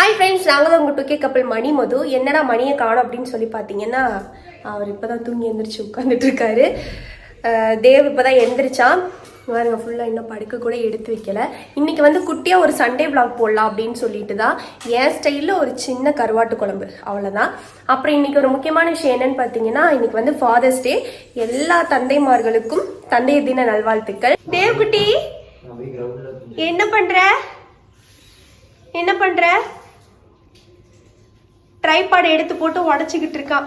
Hi friends, நாங்கள் தான் உங்கள் 2K கப்பல் மணி மது. என்னடா மணியை காணோம் அப்படின்னு சொல்லி பார்த்தீங்கன்னா, அவர் இப்போ தான் தூங்கி எந்திரிச்சு உட்காந்துட்டு இருக்காரு. தேவ் இப்போ தான் எந்திரிச்சான். பாருங்க, ஃபுல்லாக இன்னும் படுக்க கூட எடுத்து வைக்கல. இன்றைக்கி வந்து குட்டியாக ஒரு சண்டே விளாக் போடலாம் அப்படின்னு சொல்லிட்டு தான் என் ஸ்டைலில் ஒரு சின்ன கருவாட்டு குழம்பு, அவ்வளோதான். அப்புறம் இன்றைக்கி ஒரு முக்கியமான விஷயம் என்னன்னு பார்த்தீங்கன்னா, இன்றைக்கி வந்து ஃபாதர்ஸ் டே. எல்லா தந்தைமார்களுக்கும் தந்தையர் தின நல்வாழ்த்துக்கள். தேவ் குட்டி, என்ன பண்ணுற ட்ரைபாட் எடுத்து போட்டு உடச்சிக்கிட்டு இருக்கான்.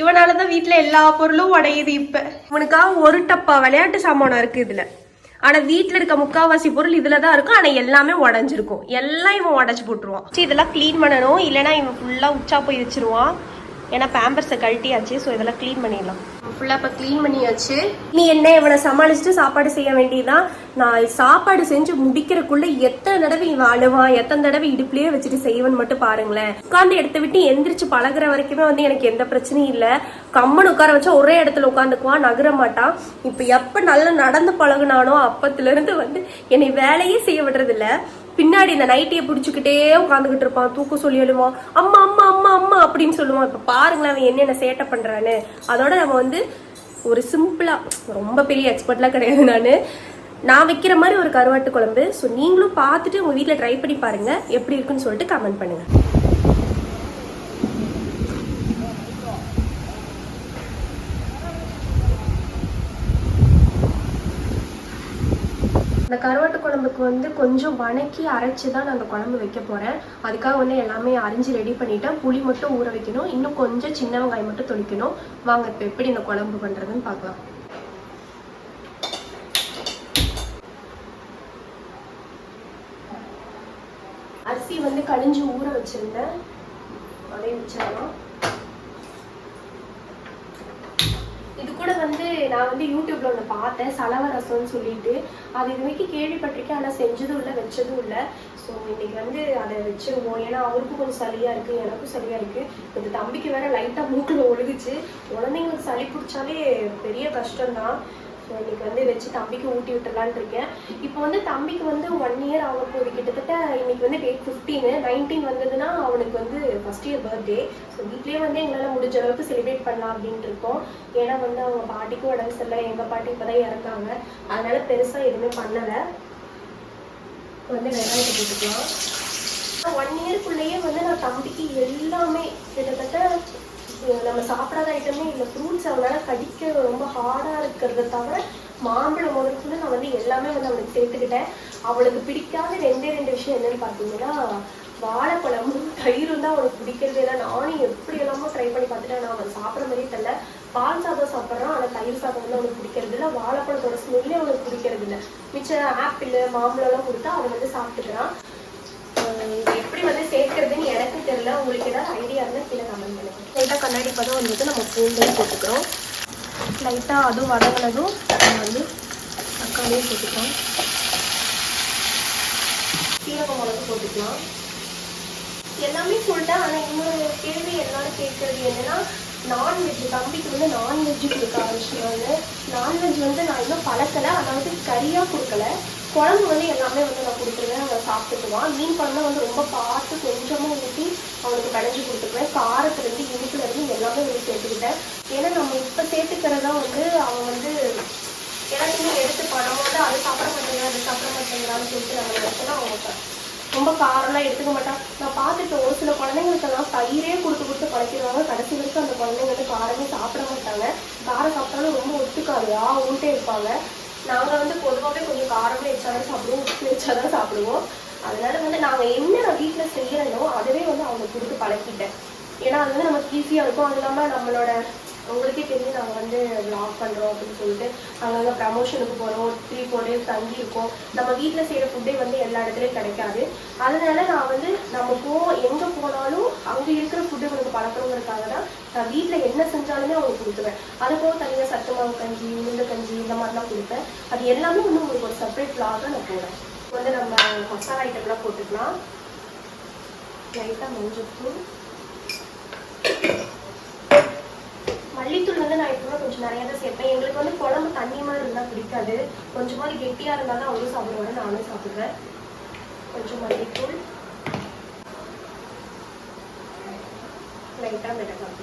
இவனால தான் வீட்டில் எல்லா பொருளும் உடையுது. இப்போ இவனுக்காக ஒரு டப்பா விளையாட்டு சாமானம் இருக்குது இதில். ஆனால் வீட்டில் இருக்க முக்கால்வாசி பொருள் இதில் தான் இருக்கும். ஆனால் எல்லாமே உடஞ்சிருக்கும். எல்லாம் இவன் உடச்சி போட்டுருவான். இதெல்லாம் க்ளீன் பண்ணணும், இல்லைனா இவன் ஃபுல்லாக உச்சா போய் வச்சிருவான். ஏன்னா பேம்பர்ஸை கழட்டியாச்சு. ஸோ இதெல்லாம் க்ளீன் பண்ணிடலாம். ஃபுல்லாக இப்போ க்ளீன் பண்ணியாச்சு. நீ என்ன இவனை சமாளிச்சுட்டு சாப்பாடு செய்ய வேண்டியதான். நான் சாப்பாடு செஞ்சு முடிக்கிறக்குள்ள எத்தனை தடவை இவன் அழுவான், எத்தனை தடவை இடுப்புலேயே வச்சுட்டு செய்வன் மட்டும் பாருங்களேன். உட்காந்து எடுத்து விட்டு எந்திரிச்சு பழகிற வரைக்குமே வந்து எனக்கு எந்த பிரச்சனையும் இல்லை. கம்மன் உட்கார வச்சா ஒரே இடத்துல உட்காந்துக்குவான், நகர மாட்டான். இப்போ எப்போ நல்லா நடந்து பழகுனானோ அப்பத்துலேருந்து வந்து என்னை வேலையே செய்ய விடுறதில்ல. பின்னாடி இந்த நைட்டியை பிடிச்சிக்கிட்டே உட்காந்துக்கிட்டு இருப்பான். தூக்க சொல்லி எழுவான், அம்மா அம்மா அம்மா அம்மா அப்படின்னு சொல்லுவான். இப்போ பாருங்களேன் அவன் என்னென்ன சேட்டை பண்ணுறான்னு. அதோட நம்ம வந்து ஒரு சிம்பிளாக, ரொம்ப பெரிய எக்ஸ்பர்ட்லாம் கிடையாது நான் வைக்கிற மாதிரி ஒரு கருவாட்டு குழம்பு. ஸோ நீங்களும் பார்த்துட்டு உங்கள் வீட்டில் ட்ரை பண்ணி பாருங்கள், எப்படி இருக்குன்னு சொல்லிட்டு கமெண்ட் பண்ணுங்கள். இந்த கருவாட்டு குழம்புக்கு வந்து கொஞ்சம் வணக்கி அரைச்சி தான் நான் அந்த குழம்பு வைக்க போகிறேன். அதுக்காக வந்து எல்லாமே அரிஞ்சு ரெடி பண்ணிவிட்டேன். புளி மட்டும் ஊற வைக்கணும், இன்னும் கொஞ்சம் சின்ன வெங்காயம் மட்டும் தொளிக்கணும். வாங்க இப்போ எப்படி இந்த குழம்பு பண்ணுறதுன்னு பார்க்கலாம். அரிசி வந்து கழிஞ்சு ஊற வச்சுருந்தேன், அப்படியே வச்சிடலாம். இது கூட வந்து நான் வந்து யூடியூப்ல ஒன்று பார்த்தேன், சலவ ரசம்னு சொல்லிட்டு. அது இது வரைக்கும் கேள்விப்பட்டிருக்கேன், ஆனால் செஞ்சதும் இல்லை வச்சதும் இல்லை. ஸோ இன்னைக்கு வந்து அதை வச்சிருவோம். ஏன்னா அவருக்கும் கொஞ்சம் சளியா இருக்கு, எனக்கும் சளியா இருக்கு. இந்த தம்பிக்கு வேற லைட்டாக மூக்கில் ஒழுகுச்சு. குழந்தைங்களுக்கு சளி பிடிச்சாலே பெரிய கஷ்டம்தான். ஸோ இன்னைக்கு வந்து வச்சு தம்பிக்கு ஊட்டி விட்டுலான் இருக்கேன். இப்போ வந்து தம்பிக்கு வந்து 1 இயர் ஆக போகுது. கிட்டத்தட்ட இன்னைக்கு வந்து டேட் 15, 19 வந்ததுன்னா அவனுக்கு வந்து ஃபர்ஸ்ட் இயர் பர்த்டே. ஸோ வீட்லேயே வந்து எங்களால் முடிஞ்ச அளவுக்கு செலிப்ரேட் பண்ணலாம் அப்படின்ட்டு இருக்கோம். ஏன்னா வந்து அவங்க பாட்டிக்கும் உடம்பு சரியில்லை, எங்கள் பாட்டி இப்போ தான் இறந்தாங்க. அதனால பெருசாக எதுவுமே பண்ணலை. வந்து வெங்காயத்தை போட்டுக்கலாம். 1 இயர்க்குள்ளேயே வந்து நான் தம்பிக்கு எல்லாமே கிட்டத்தட்ட நம்ம சாப்பிடாத ஐட்டமே இல்லை. ஃப்ரூட்ஸ் அவனால கடிக்க ரொம்ப ஹார்டாக இருக்கிறத தவிர மாம்பழம் முதற்குள்ள நான் வந்து எல்லாமே வந்து அவனுக்கு சேர்த்துக்கிட்டேன். அவளுக்கு பிடிக்காத 2 விஷயம் என்னன்னு பார்த்தீங்கன்னா, வாழைப்பழமும் தயிரும் தான் அவனுக்கு பிடிக்கிறது. ஏன்னா நானும் எப்படி எல்லாமோ ட்ரை பண்ணி பார்த்துட்டேன், நான் அவன் சாப்பிட்ற மாதிரியே தெரியல. பால் சாதம் சாப்பிட்றான், ஆனால் தயிர் சாதம் வந்து அவனுக்கு பிடிக்கிறது இல்லை. வாழைப்பழத்தோட ஸ்மெல்லே அவனுக்கு பிடிக்கிறது இல்லை. மிச்சம் ஆப்பிள் மாம்பழம்லாம் கொடுத்தா அவன் வந்து சாப்பிட்டுக்கிறான். எப்படி வந்து சேர்க்கறதுன்னு எனக்கு தெரியல. உங்களுக்கு ஏதாவது ஐடியா இருந்தால் கீழே கமெண்ட் பண்ணுங்க. லைட்டாக கண்ணாடி பதம் வந்துட்டு நம்ம பூண்டையும் போட்டுக்கிறோம். லைட்டாக அதுவும் வதங்கினதும் நம்ம வந்து தக்காளியும் போட்டுக்கலாம். சீரக மிளகு போட்டுக்கலாம். எல்லாமே சொல்லிட்டேன். ஆனால் இன்னொரு கேள்வி எல்லாரும் கேட்கறது என்னன்னா, நான்வெஜ் தம்பிக்கு வந்து நான்வெஜ் கொடுக்க ஆரம்பிச்சிருவாங்க. நான்வெஜ் வந்து நான் இன்னும் பழக்கலை, அதாவது கறியாக கொடுக்கல. குழம்பு வந்து எல்லாமே வந்து நான் கொடுத்துருவேன், அவன் சாப்பிட்டுக்குவான். மீன் குழம்பு வந்து ரொம்ப பார்த்து கொஞ்சமாக ஊற்றி அவனுக்கு கடைஞ்சி கொடுத்துக்குவேன். காரத்துலேருந்து இனிப்புலேருந்து எல்லாமே வந்து சேர்த்துக்கிட்டேன். ஏன்னா நம்ம இப்போ சேர்த்துக்கிறதா வந்து அவன் வந்து எல்லாத்தையுமே எடுத்து பணம் வந்து அது சாப்பிட மாட்டேங்கிறான், அது சாப்பிட மாட்டேங்கிறான்னு சொல்லிட்டு நம்ம எடுத்தோன்னா அவங்க ரொம்ப காரம்லாம் எடுத்துக்க மாட்டான். நான் பார்த்துட்டு ஒரு சில குழந்தைங்களுக்கெல்லாம் தயிரே கொடுத்து பழக்கிடுவாங்க. கடைசி வரைக்கும் அந்த குழந்தைங்க வந்து காரமே சாப்பிட மாட்டாங்க. காரம் சாப்பிட்டாலும் ரொம்ப ஒத்துக்காது, ஊட்டே இருப்பாங்க. நாங்கள் வந்து பொதுவாகவே கொஞ்சம் காரமே வச்சாதான் சாப்பிடுவோம், உப்பு வச்சாதான் சாப்பிடுவோம். அதனால வந்து நாங்கள் என்ன வீட்டில் செய்கிறனோ அதுவே வந்து அவங்களுக்கு கொடுத்து பழக்கிட்டேன். ஏன்னா அது வந்து நமக்கு ஈஸியாக இருக்கும். அது இல்லாமல் நம்மளோட உங்களுக்கே தெரியும், நாங்கள் வந்து விளாக் பண்ணுறோம் அப்படின்னு சொல்லிட்டு அங்கங்கே ப்ரமோஷனுக்கு போகிறோம், 3-4 days தங்கி இருக்கோம். நம்ம வீட்டில் செய்கிற ஃபுட்டே வந்து எல்லா இடத்துலையும் கிடைக்காது. அதனால நான் வந்து நம்ம எங்கே போனாலும் அங்கே இருக்கிற ஃபுட்டு உங்களுக்கு பழக்கணுங்கிறதுக்காக தான் நான் வீட்டில் என்ன செஞ்சாலுமே அவங்களுக்கு கொடுத்துருவேன். அது போக தனியாக சத்து மாவு கஞ்சி, உளுந்து கஞ்சி இந்த மாதிரிலாம் கொடுப்பேன். அது எல்லாமே வந்து உங்களுக்கு ஒரு செப்பரேட் விளாகாக நான் போடுறேன். வந்து நம்ம மசாலா ஐட்டம்லாம் போட்டுக்கலாம். லைட்டாக மஞ்சள், மல்லித்தூள் வந்து நான் இப்போ கொஞ்சம் நிறையா தான் சேர்ப்பேன். எங்களுக்கு வந்து குழம்பு தண்ணி மாதிரி இருந்தால் பிடிக்காது, கொஞ்சமாக கெட்டியாக இருந்தாலும் அவங்களும் சாப்பிடுவாங்க, நானும் சாப்பிடுவேன். கொஞ்சம் மல்லித்தூள், லைட்டாக மிளகாய்.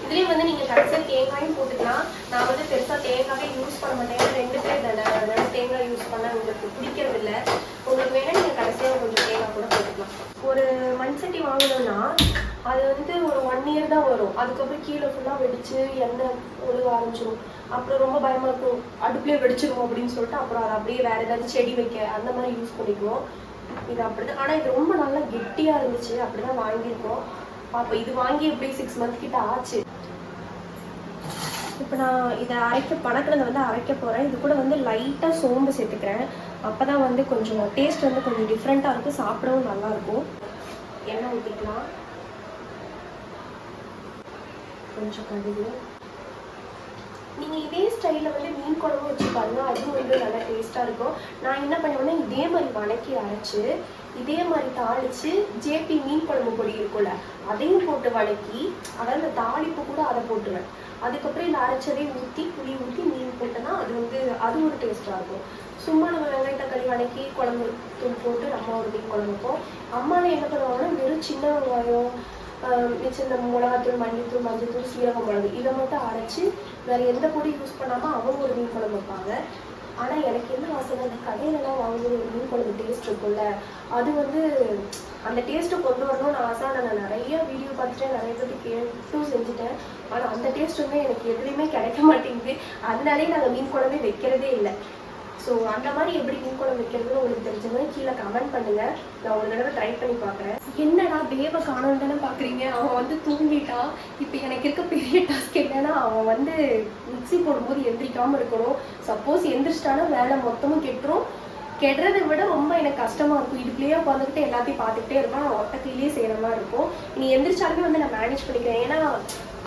இதுலேயும் வந்து நீங்கள் கடைசியாக தேங்காயும் போட்டுக்கலாம். நான் வந்து பெருசாக தேங்காயே யூஸ் பண்ண மாட்டேன், 2 பேர் தானே, அதனால தேங்காய் யூஸ் பண்ண உங்களுக்கு பிடிக்கிறதில்ல. உங்களுக்கு வேணால் நீங்கள் கடைசியாக கொஞ்சம் தேங்காய் கூட போட்டுக்கலாம். ஒரு மண் சட்டி வாங்கணும்னா அது வந்து ஒரு 1 இயர் தான் வரும். அதுக்கப்புறம் கீழே ஃபுல்லாக வெடிச்சு எண்ணெய் ஒழுக ஆரம்பிச்சிடும். அப்புறம் ரொம்ப பயமாக இருக்கும், அடுப்புலேயே வெடிச்சிடும் அப்படின்னு சொல்லிட்டு அப்புறம் அதை அப்படியே வேறு ஏதாவது செடி வைக்க அந்த மாதிரி யூஸ் பண்ணிக்குவோம். இது அப்படிதான். ஆனால் இது ரொம்ப நல்லா கெட்டியாக இருந்துச்சு, அப்படிதான் வாங்கியிருக்கோம். அப்போ இது வாங்கி எப்படி 6 மந்த் கிட்ட ஆச்சு. இப்போ நான் இதை பனக்கிழங்கு வந்து அரைக்க போகிறேன். இது கூட வந்து லைட்டாக சோம்பு சேர்த்துக்கிறேன். அப்போ தான் வந்து கொஞ்சம் டேஸ்ட் வந்து கொஞ்சம் டிஃப்ரெண்ட்டாக இருக்கும், சாப்பிடவும் நல்லாயிருக்கும். எண்ணெய் ஊற்றிக்கலாம், கொஞ்சம் கடுகு. நீங்கள் இதே ஸ்டைலில் வந்து மீன் குழம்பு வச்சு பாருங்க, அதுவும் வந்து நல்லா டேஸ்ட்டாக இருக்கும். நான் என்ன பண்ணுவேன்னா இதே மாதிரி வணக்கி அரைச்சி இதே மாதிரி தாளித்து ஜேபி மீன் குழம்பு பொடி இருக்கும்ல அதையும் போட்டு வதக்கி, அதாவது இந்த தாளிப்பு கூட அதை போட்டுருவேன். அதுக்கப்புறம் இந்த அரைச்சதை ஊற்றி புளி ஊற்றி மீன் போட்டோன்னா அது ஒரு டேஸ்ட்டாக இருக்கும். சும்மா நம்ம வெங்காய தக்காளி வதக்கி குழம்பு தூள் போட்டு நம்ம ஒரு மீன் குழம்பு வைப்போம். அம்மாவை என்ன பண்ணுவாங்கன்னா வெறும் சின்ன வெங்காயம் மிச்சம் இந்த மிளகாத்தூள், மல்லித்தூள், மஞ்சத்தூள், சீரகம், மிளகு இதை மட்டும் அரைச்சி வேறு எந்த பொடி யூஸ் பண்ணாமல் அவங்க ஒரு மீன் குழம்பு வைப்பாங்க. ஆனால் எனக்கு என்ன ஆசைனா இந்த கடையிலலாம் வாங்குற ஒரு மீன் குழம்பு டேஸ்ட் இருக்கும்ல, அது வந்து அந்த டேஸ்ட்டை கொண்டு வரணும்னு ஆசை. நான் நிறைய வீடியோ பார்த்துட்டேன், நிறைய பேர் கேட்டும் செஞ்சுட்டேன். ஆனால் அந்த டேஸ்ட் வந்து எனக்கு எதுலேயுமே கிடைக்க மாட்டேங்குது. அதனாலே நாங்கள் மீன் குழம்பே வைக்கிறதே இல்லை. ஸோ அந்த மாதிரி எப்படி மீன் குழம்பு வைக்கிறதுன்னு உங்களுக்கு தெரிஞ்சவங்க கீழே கமெண்ட் பண்ணுங்கள். நான் ஒரு தடவை ட்ரை பண்ணி பார்க்குறேன். என்னடா தேவை காணோன்னு தானே பார்க்குறீங்க, அவன் வந்து தூங்கிட்டான். இப்போ எனக்கு இருக்க பெரிய டாஸ்க் என்னன்னா அவன் வந்து மிக்ஸி போடும்போது எந்திரிக்காமல் இருக்கணும். சப்போஸ் எந்திரிச்சிட்டானா வேலை மொத்தமும் கெட்டுரும். கெடுறதை விட ரொம்ப எனக்கு கஷ்டமாக இருக்கும். இடுப்புலேயே உட்காந்துக்கிட்டு எல்லாத்தையும் பார்த்துக்கிட்டே இருப்பான், நான் ஒட்டக்கையிலேயே செய்கிற மாதிரி இருக்கும். இனி எந்திரிச்சாலுமே வந்து நான் மேனேஜ் பண்ணிக்கிறேன். ஏன்னா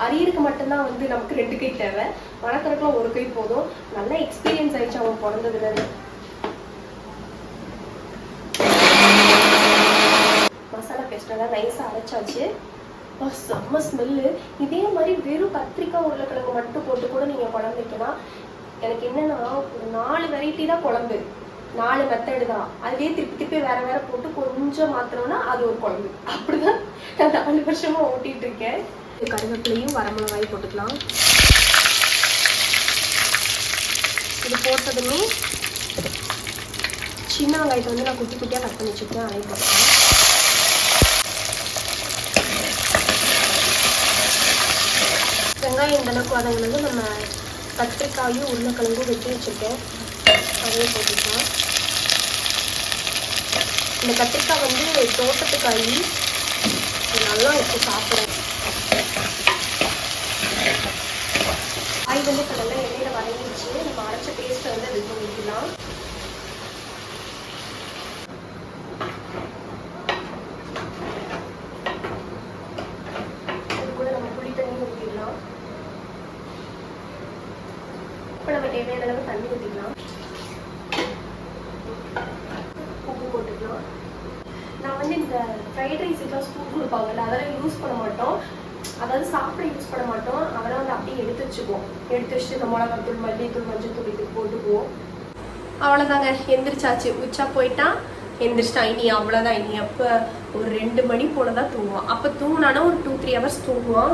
அரியருக்கு மட்டும்தான் வந்து நமக்கு 2 கை தேவை, வளர்க்குறதுக்குலாம் 1 கை போதும். நல்லா எக்ஸ்பீரியன்ஸ் ஆயிடுச்சு அவன் பிறந்ததுல. மசாலா பேஸ்டெல்லாம் நைஸாக அரைச்சாச்சு. செம்ம ஸ்மெல்லு. இதே மாதிரி வெறும் கத்திரிக்காய் உருளைக்கிழங்கு மட்டும் போட்டு கூட நீங்கள் குழம்பு வைக்கலாம். எனக்கு என்னன்னா ஒரு 4 வெரைட்டி தான் குழம்பு, 4 மெத்தடு தான். அதுலேயே திருப்பி வேற வேற போட்டு கொஞ்சம் மாத்திரம்னா அது ஒரு குழம்பு. அப்படிதான் நான் 4 வருஷமா ஓட்டிட்டு இருக்கேன். கருவேப்பிலையும் வரமிளகாயும் போட்டுக்கலாம். இது போட்டதுமே சின்ன வெங்காயத்தை வந்து நான் குட்டி குட்டியாக கட் பண்ணி வச்சுருக்கேன், அதையும் போட்டுக்கலாம். வெங்காயம் இந்த அளவுக்கு வதங்கினது நம்ம கத்திரிக்காயும் உருளைக்கிழங்கும் வெட்டி வச்சுருக்கேன், அதையும் போட்டுக்கலாம். இந்த கத்திரிக்காய் வந்து தோட்டத்துக்காய், நல்லா வச்சு சாப்பிடுறேன். காய் வந்து இப்போ நல்லா எண்ணெயில் வதங்கிடுச்சு. நம்ம அரைச்ச பேஸ்ட்டை வந்து அது ஊற்றிக்கலாம். அது கூட நம்ம புளி தண்ணி ஊற்றிடலாம். இப்போ நம்ம தேவையான அளவு தண்ணி ஊற்றிக்கலாம். உப்பு போட்டுக்கலாம். நான் வந்து இந்த ஃப்ரைட் ரைஸுக்கெலாம் ஸ்பூன் கொடுப்பாங்கல்ல அதெல்லாம் யூஸ் பண்ண மாட்டோம். அதாவது சாப்பிட யூஸ் பண்ண மாட்டோம். அதெல்லாம் வந்து அப்படியே எடுத்து வச்சுக்குவோம். எடுத்து வச்சுட்டு இந்த மிளகாத்தூள், மல்லித்தூள், மஞ்சத்தூள் இது போட்டுக்குவோம். அவ்வளோதாங்க, எந்திரிச்சாச்சு. உச்சா போயிட்டான், எந்திரிச்சிட்டான். இனி அவ்வளோதான். இனி அப்போ ஒரு 2 மணி போல தான் தூங்குவான். அப்போ தூங்கினானா ஒரு 2-3 ஹவர்ஸ் தூங்குவான்.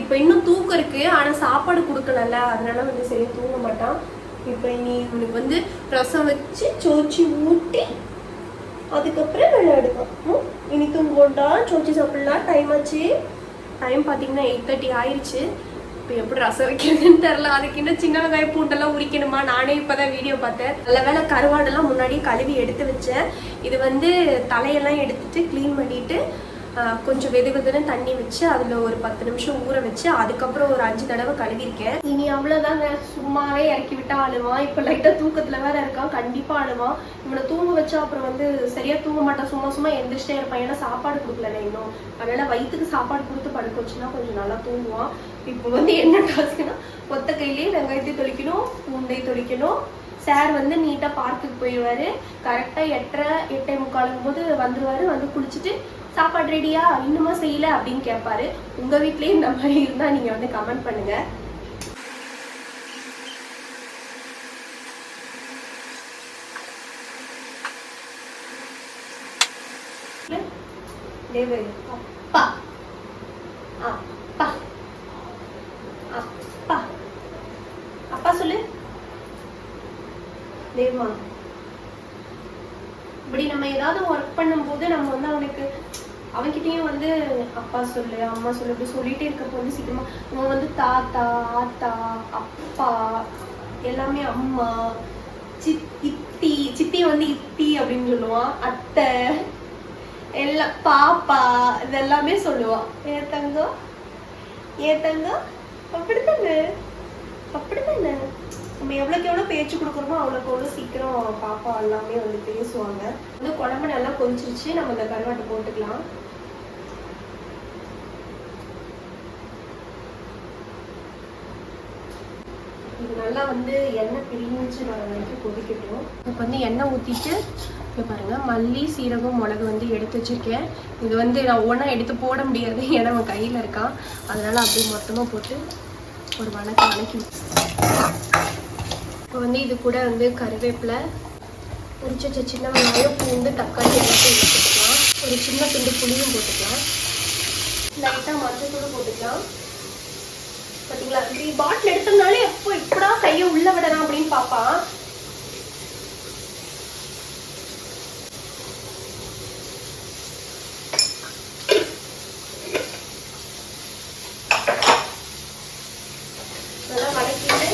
இப்போ இன்னும் தூக்கம் இருக்குது, ஆனால் சாப்பாடு கொடுக்கலல்ல, அதனால வந்து சரியாக தூங்க மாட்டான். இப்போ இனி இவனுக்கு வந்து ரசம் வச்சு சோச்சி ஊட்டி அதுக்கப்புறம் விளையாடுவான். இனி தூங்கோண்டா, சோச்சி சாப்பிடலாம். டைம் ஆச்சு. டைம் பார்த்தீங்கன்னா 8:30 ஆயிடுச்சு. இப்போ எப்படி ரசம் வைக்கிறதுன்னு தெரில. அதுக்கு இன்னும் சின்ன வெங்காயம் பூண்டெல்லாம் உரிக்கணுமா. நானே இப்போ தான் வீடியோ பார்த்தேன். நல்ல வேலை கருவாடெல்லாம் முன்னாடியே கழுவி எடுத்து வச்சேன். இது வந்து தலையெல்லாம் எடுத்துட்டு க்ளீன் பண்ணிவிட்டு கொஞ்சம் வெதுன்னு தண்ணி வச்சு அதில் ஒரு 10 நிமிஷம் ஊற வச்சு அதுக்கப்புறம் ஒரு 5 தடவை கழுவிருக்கேன். இனி அவ்வளோதாங்க, சும்மாவே இறக்கி விட்டா அழுவான். இப்போ லைட்டாக தூக்கத்தில் வேற இருக்கான், கண்டிப்பாக அழுவான். இவனை தூங்க வச்சா அப்புறம் வந்து சரியாக தூங்க மாட்டான், சும்மா எந்திரிச்சிட்டே இருப்பான். ஏன்னா சாப்பாடு கொடுக்கல இன்னும், அதனால வயிற்றுக்கு சாப்பாடு கொடுத்து படுக்க வச்சுன்னா கொஞ்சம் நல்லா தூங்குவான். இப்போ வந்து என்ன டாஸ்க்குன்னா ஒத்த கையிலேயே வெங்காயத்தை தொளிக்கணும், பூண்டை தொளிக்கணும். சார் வந்து நீட்டாக பார்க்குக்கு போயிடுவார். கரெக்டாக 8:45 போது வந்துடுவார். வந்து குளிச்சுட்டு சாப்பாடு ரெடியா, இன்னுமா செய்யல அப்படின்னு கேட்பாரு. உங்க வீட்லயே இந்த மாதிரி இருந்தா நீங்க வந்து கமெண்ட் பண்ணுங்க. அப்பா அப்பா அப்பா சொல்லு. தேவா, இப்படி நம்ம ஏதாவது ஒர்க் பண்ணும்போது நம்ம வந்து அவனுக்கு அவன்கிட்டயும் வந்து அப்பா சொல்லு அம்மா சொல்லு அப்படி சொல்லிட்டே இருக்கப்போ வந்து சீக்கிரமா அவன் வந்து தாத்தா ஆத்தா அப்பா எல்லாமே அம்மா இத்தி சித்தி வந்து இத்தி அப்படின்னு சொல்லுவான், அத்தை எல்லாம் பாப்பா இதெல்லாமே சொல்லுவான். ஏன் தங்கம் அப்படித்தானே அப்படித்தானே. நம்ம எவ்வளோக்கு எவ்வளோ பேச்சு கொடுக்குறோமோ அவ்வளோக்கு எவ்வளோ சீக்கிரம் பாப்பா எல்லாமே வந்து பேசுவாங்க. வந்து குழம்பு நல்லா கொதிச்சிருச்சு, நம்ம இந்த கருவாட்டை போட்டுக்கலாம். இது நல்லா வந்து எண்ணெய் பிரிஞ்சு வர வரைக்கும் கொதிக்கட்டும். இப்போ வந்து எண்ணெய் ஊற்றிட்டு இப்போ பாருங்கள் மல்லி சீரகம் மிளகு வந்து எடுத்து வச்சுருக்கேன். இது வந்து நான் ஒன்றா எடுத்து போட முடியாது, ஏன்னா அவன் கையில் இருக்கான். அதனால் அப்படியே மொத்தமாக போட்டு ஒரு வணக்கி இப்போ வந்து இது கூட வந்து கருவேப்பிலை உரிச்ச சின்ன வெங்காயம் பூண்டு தக்காளி எல்லாத்தையும் எடுத்துக்கலாம். ஒரு சின்ன துண்டு புளியும் போட்டுக்கலாம். லைட்டாக மஞ்சள் தூள் போட்டுக்கலாம். பார்த்தீங்களா, இப்படி பாட்டில் எடுத்தோம்னாலே எப்போ இப்படா கையை உள்ள விடலாம் அப்படின்னு பார்ப்பான். நல்லா வதக்கிட்டு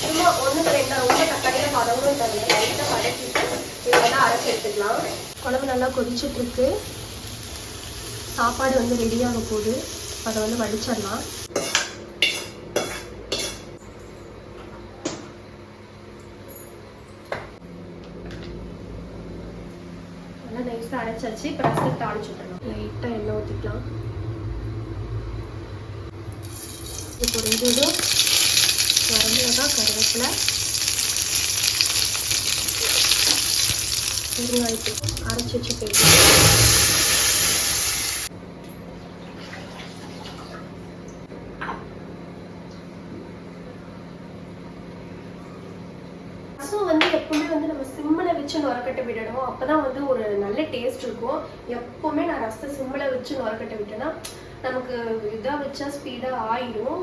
சும்மா ஒன்றுக்கு ரெண்டா ரொம்ப தக்காளியில் வதங்கணும் தரல, லைட்டாக வதக்கிட்டு இதெல்லாம் அரைச்சி எடுத்துக்கலாம். குழம்பு நல்லா கொதிச்சுட்டு இருக்கு. சாப்பாடு வந்து ரெடியாக போகுது, அதை வந்து வடிச்சிடலாம். நல்லா நைஸாக அரைச்சாச்சு. இப்போ ரசத்தை தாளிச்சு விட்டுறலாம். லைட்டாக எண்ணெய் ஊற்றிக்கலாம். இப்போ ரெண்டும் வரமிளகாய் கருவேப்பிலை வெங்காயத்துக்கு அரைச்சி வச்சு போயிட்டு வந்து எப்பவுமே வந்து நம்ம சிம்மில் வச்சு நுரக்கட்டை விடணும். அப்பதான் வந்து ஒரு நல்ல டேஸ்ட் இருக்கும். எப்பவுமே நான் ரசத்தை சிம்மில் வச்சு நுரக்கட்டை விட்டேன்னா நமக்கு இதாக வச்சா ஸ்பீடாக ஆயிடும்.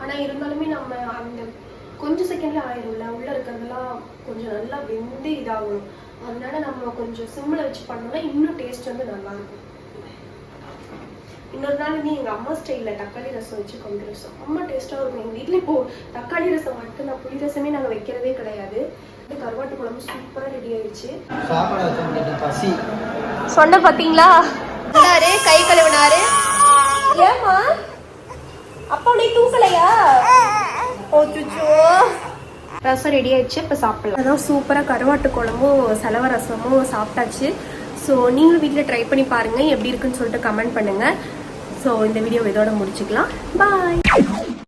ஆனால் இருந்தாலுமே நம்ம அந்த கொஞ்சம் செகண்ட்ல ஆயிடும்ல, உள்ள இருக்கிறதெல்லாம் கொஞ்சம் நல்லா வெந்து இதாகணும். அதனால நம்ம கொஞ்சம் சிம்மில் வச்சு பண்ணோம்னா இன்னும் டேஸ்ட் வந்து நல்லா இருக்கும். இன்னொரு நாள் வந்து எங்கள் அம்மா ஸ்டைலில் தக்காளி ரசம் வச்சு கொண்டு ரசம் அம்மா டேஸ்ட்டாக இருக்கும். எங்கள் வீட்டில் இப்போ தக்காளி ரசம் மட்டும் நான் புளி ரசமே நாங்கள் வைக்கிறதே கிடையாது. கருவாட்டு குழம்பு சூப்பராக ரெடி ஆயிடுச்சு. சொன்ன பார்த்தீங்களா, கை கழுவினாரு. ஏமா அப்பா உடனே தூக்கலையா? ஓச்சுச்சோ, ரசம் ரெடி ஆயிடுச்சு. இப்போ சாப்பிடலாம். அதான் சூப்பராக கருவாட்டு குழம்பும் செலவ ரசமும் சாப்பிட்டாச்சு. ஸோ நீங்களும் வீட்டில் ட்ரை பண்ணி பாருங்கள், எப்படி இருக்குன்னு சொல்லிட்டு கமெண்ட் பண்ணுங்கள். ஸோ இந்த வீடியோ இதோட முடிச்சுக்கலாம். பாய்.